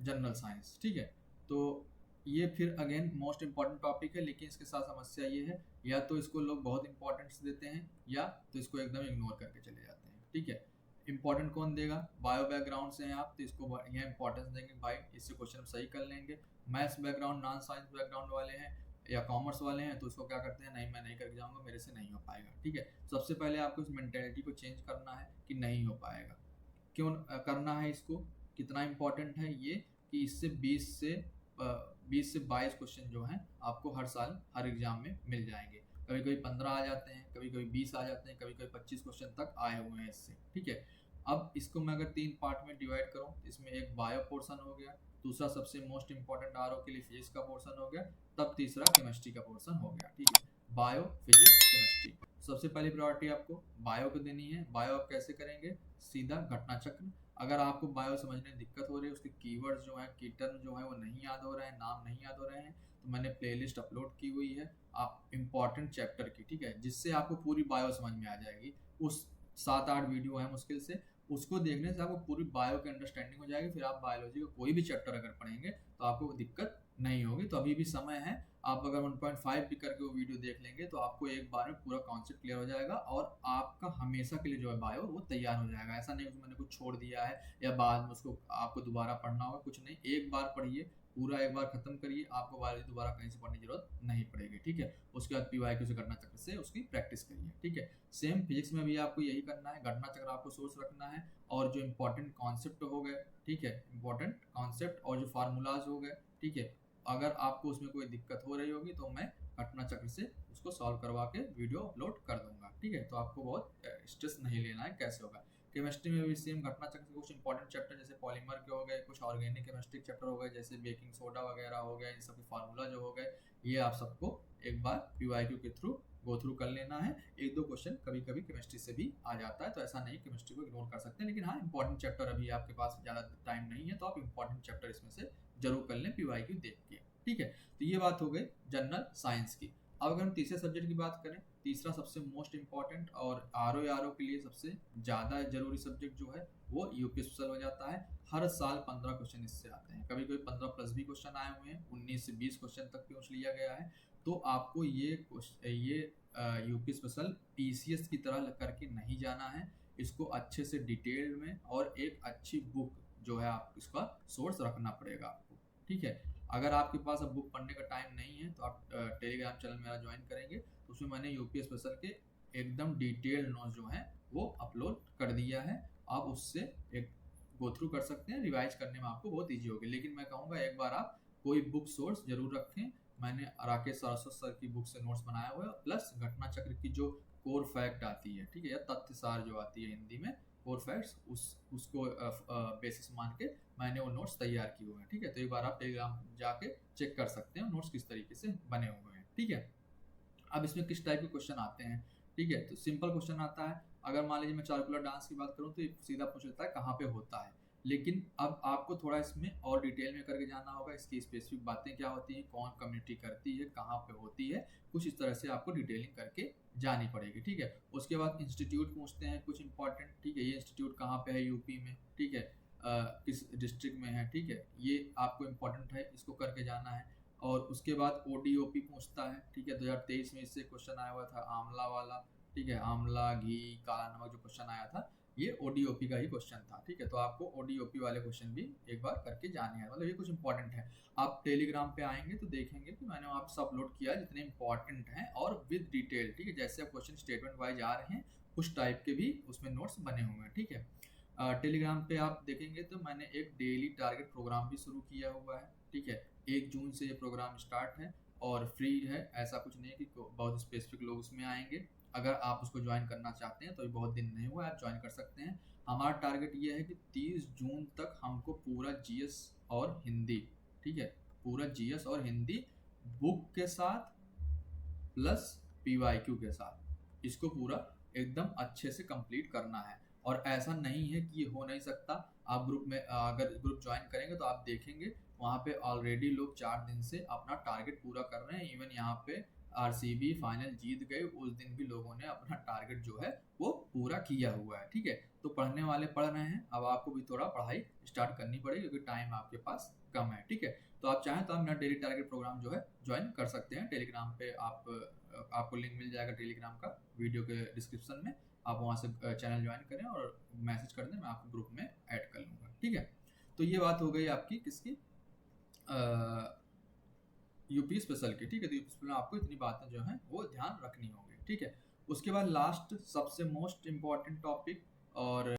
General science, ठीक है। तो ये फिर अगेन मोस्ट इंपॉर्टेंट टॉपिक है, लेकिन इसके साथ समस्या ये है, या तो इसको लोग बहुत इंपॉर्टेंस देते हैं या तो इसको एकदम इग्नोर करके चले जाते हैं, ठीक है। इंपॉर्टेंट कौन देगा? बायो बैकग्राउंड से हैं आप तो इसको यहाँ इंपॉर्टेंस देंगे, भाई इससे क्वेश्चन सही कर लेंगे। Maths background, non science background वाले हैं या कॉमर्स वाले हैं तो उसको क्या करते हैं, नहीं मैं नहीं करके जाऊंगा, मेरे से नहीं हो पाएगा, ठीक है। सबसे पहले आपको इस मेंटेलिटी को चेंज करना है कि नहीं हो पाएगा। क्यों करना है इसको? कितना इंपॉर्टेंट है ये कि इससे 20 से 22 क्वेश्चन जो हैं आपको हर साल हर एग्जाम में मिल जाएंगे। कभी कभी 15 आ जाते हैं, कभी कभी 20 आ जाते हैं, कभी कभी 25 क्वेश्चन तक आए हुए हैं इससे, ठीक है। अब इसको मैं अगर 3 पार्ट में डिवाइड करूं, इसमें एक बायो पोर्शन हो गया, दूसरा सबसे मोस्ट इंपॉर्टेंट आर के लिए फिजिक्स का पोर्शन हो गया, तब तीसरा केमिस्ट्री का पोर्शन हो गया, ठीक है। Bio, physics, chemistry. सबसे पहली प्रायोरिटी आपको बायो को देनी है। बायो आप कैसे करेंगे? सीधा घटना चक्र। अगर आपको बायो समझने में दिक्कत हो रही है, उसके कीवर्ड्स जो है, की टर्म जो है वो नहीं याद हो रहे हैं, नाम नहीं याद हो रहे हैं, तो मैंने प्लेलिस्ट अपलोड की हुई है आप इम्पॉर्टेंट चैप्टर की, ठीक है, जिससे आपको पूरी बायो समझ में आ जाएगी। उस 7-8 वीडियो है मुश्किल से, उसको देखने से आपको पूरी बायो की अंडरस्टैंडिंग हो जाएगी। फिर आप बायोलॉजी का कोई भी चैप्टर अगर पढ़ेंगे तो आपको दिक्कत नहीं होगी। तो अभी भी समय है, आप अगर 1.5 भी करके वो वीडियो देख लेंगे तो आपको एक बार में पूरा कॉन्सेप्ट क्लियर हो जाएगा और आपका हमेशा के लिए जो है बायो वो तैयार हो जाएगा। ऐसा नहीं कि मैंने कुछ छोड़ दिया है या बाद में उसको आपको दोबारा पढ़ना होगा, कुछ नहीं, एक बार पढ़िए, पूरा एक बार खत्म करिए, आपको बायोलॉजी दोबारा कहीं से पढ़ने की जरूरत नहीं पड़ेगी, ठीक है। उसके बाद पीवाईक्यू से घटना चक्र से उसकी प्रैक्टिस करिए, ठीक है। सेम फिजिक्स में भी आपको यही करना है, घटना चक्र आपको सोच रखना है और जो इंपॉर्टेंट कॉन्सेप्ट हो गए, ठीक है, इंपॉर्टेंट कॉन्सेप्ट और जो फार्मूलाज हो गए, ठीक है। अगर आपको उसमें कोई दिक्कत हो रही होगी तो मैं घटना चक्र से उसको सॉल्व करवा के वीडियो अपलोड कर दूंगा, ठीक है। तो आपको बहुत स्ट्रेस नहीं लेना है कैसे होगा। केमिस्ट्री में भी सेम घटना चक्र से कुछ इंपॉर्टेंट चैप्टर जैसे पॉलीमर के हो गए, कुछ ऑर्गेनिक केमिस्ट्री चैप्टर हो गए जैसे बेकिंग सोडा वगैरह हो गया, इन सब के फार्मूला जो हो गए, ये आप सबको एक बार पीवाईक्यू के थ्रू गो थ्रू कर लेना है। एक दो क्वेश्चन कभी कभी केमिस्ट्री से भी आ जाता है, तो ऐसा नहीं केमिस्ट्री को इग्नोर कर सकते हैं, लेकिन हाँ इंपॉर्टेंट चैप्टर अभी आपके पास ज़्यादा टाइम नहीं है तो आप इंपॉर्टेंट चैप्टर इसमें से जरूर कर लें पीवाईक्यू देख के, ठीक है। तो ये बात हो गई जनरल साइंस की। अब अगर हम तीसरे सब्जेक्ट की बात करें, तीसरा सबसे मोस्ट इंपॉर्टेंट और आर के लिए सबसे ज़्यादा जरूरी सब्जेक्ट जो है वो यूपी स्पेशल हो जाता है। हर साल 15 क्वेश्चन इससे आते हैं, कभी कभी 15 प्लस भी क्वेश्चन आए हुए हैं, 19 से 20 क्वेश्चन तक पूछ लिया गया है। तो आपको ये यूपी स्पेशल पीसीएस की तरह करके नहीं जाना है, इसको अच्छे से डिटेल में और एक अच्छी बुक जो है आप इसका सोर्स रखना पड़ेगा आपको, ठीक है। अगर आपके पास अब बुक पढ़ने का टाइम नहीं है तो आप टेलीग्राम चैनल मेरा ज्वाइन करेंगे, तो उसमें मैंने यूपी स्पेशल के एकदम डिटेल नोट्स जो हैं वो अपलोड कर दिया है। आप उससे एक गो थ्रू कर सकते हैं, रिवाइज करने में आपको बहुत ईजी होगी। लेकिन मैं कहूँगा एक बार आप कोई बुक सोर्स जरूर रखें। मैंने राकेश सरस्वत सर की बुक से नोट्स बनाया हुआ है, प्लस घटना चक्र की जो कोर फैक्ट आती है, ठीक है, या तथ्य सार जो आती है हिंदी में, कोर फैक्ट्स, उसको बेसिस मान के मैंने वो नोट्स तैयार किए हुए हैं, ठीक है। तो एक बार आप टेलीग्राम जाके चेक कर सकते हैं नोट्स किस तरीके से बने हुए हैं, ठीक है। अब इसमें किस टाइप के क्वेश्चन आते हैं, ठीक है। तो सिंपल क्वेश्चन आता है, अगर मान लीजिए मैं चार्कुलर डांस की बात करूँ तो सीधा पूछ लेता है कहाँ पे होता है। लेकिन अब आपको थोड़ा इसमें और डिटेल में करके जाना होगा, इसकी स्पेसिफिक बातें क्या होती हैं, कौन कम्युनिटी करती है, कहाँ पे होती है, कुछ इस तरह से आपको डिटेलिंग करके जानी पड़ेगी, ठीक है। उसके बाद इंस्टीट्यूट पूछते हैं कुछ इंपॉर्टेंट, ठीक है, ये इंस्टीट्यूट कहाँ पे है यूपी में, ठीक है, किस डिस्ट्रिक्ट में है, ठीक है, ये आपको इम्पोर्टेंट है, इसको करके जाना है। और उसके बाद ओडीओपी पूछता है, ठीक है, 2023 में इससे क्वेश्चन आया हुआ था आंवला वाला, ठीक है, आंवला घी काला नमक जो क्वेश्चन आया था ये ओडीओपी का ही क्वेश्चन था, ठीक है। तो आपको ओडीओपी वाले क्वेश्चन भी एक बार करके जाने हैं, मतलब ये कुछ इंपॉर्टेंट है। आप टेलीग्राम पे आएंगे तो देखेंगे कि मैंने वहाँ पे अपलोड किया है जितने इंपॉर्टेंट हैं और विद डिटेल, ठीक है, जैसे आप क्वेश्चन स्टेटमेंट वाइज आ रहे हैं उस टाइप के भी उसमें नोट्स बने हुए हैं, ठीक है। टेलीग्राम पे आप देखेंगे तो मैंने एक डेली टारगेट प्रोग्राम भी शुरू किया हुआ है, ठीक है। 1 जून से ये प्रोग्राम स्टार्ट है और फ्री है, ऐसा कुछ नहीं है कि बहुत स्पेसिफिक लोग उसमें आएंगे। अगर आप उसको ज्वाइन करना चाहते हैं तो ये बहुत दिन नहीं हुआ, आप ज्वाइन कर सकते हैं। हमारा टारगेट ये है कि 30 जून तक हमको पूरा जीएस और हिंदी, ठीक है, पूरा जीएस और हिंदी बुक के साथ प्लस पीवाईक्यू के साथ इसको पूरा एकदम अच्छे से कंप्लीट करना है। और ऐसा नहीं है कि ये हो नहीं सकता, आप ग्रुप में अगर ग्रुप ज्वाइन करेंगे तो आप देखेंगे वहाँ पे ऑलरेडी लोग 4 दिन से अपना टारगेट पूरा कर रहे हैं। इवन यहाँ पे आरसीबी फाइनल जीत गए, उस दिन भी लोगों ने अपना टारगेट जो है वो पूरा किया हुआ है। ठीक है, तो पढ़ने वाले पढ़ रहे हैं, अब आपको भी थोड़ा पढ़ाई स्टार्ट करनी पड़ेगी क्योंकि टाइम आपके पास कम है। ठीक है, तो आप चाहें तो आप मेरा डेली टारगेट प्रोग्राम जो है ज्वाइन कर सकते हैं। टेलीग्राम पे आपको लिंक मिल जाएगा टेलीग्राम का वीडियो के डिस्क्रिप्शन में, आप वहाँ से चैनल ज्वाइन करें और मैसेज कर दें, मैं आपको ग्रुप में ऐड कर लूँगा। ठीक है, तो ये बात हो गई आपकी किसकी, यूपी स्पेशल की। ठीक है, तो यूपी स्पेशल में आपको इतनी बातें जो हैं वो ध्यान रखनी होंगी। ठीक है, उसके बाद लास्ट सबसे मोस्ट इम्पॉर्टेंट टॉपिक और